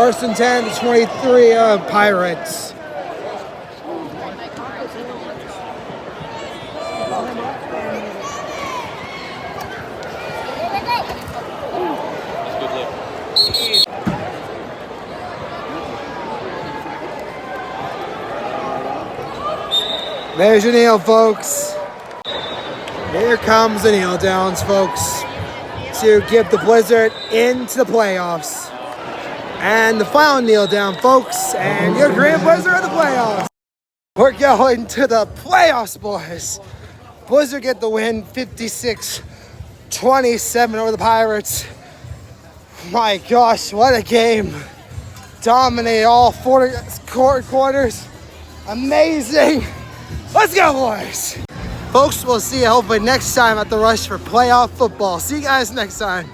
First and 10, the 23 Pirates. There's your kneel, folks. Here comes the kneel downs, folks, to give the Blizzard into the playoffs. And the final kneel down, folks, and your Grand Blizzard in the playoffs. We're going to the playoffs, boys. Blizzard get the win, 56-27 over the Pirates. My gosh, what a game. Dominated all 40 quarters. Amazing. Let's go, boys. Folks, we'll see you hopefully next time at the Rush for playoff football. See you guys next time.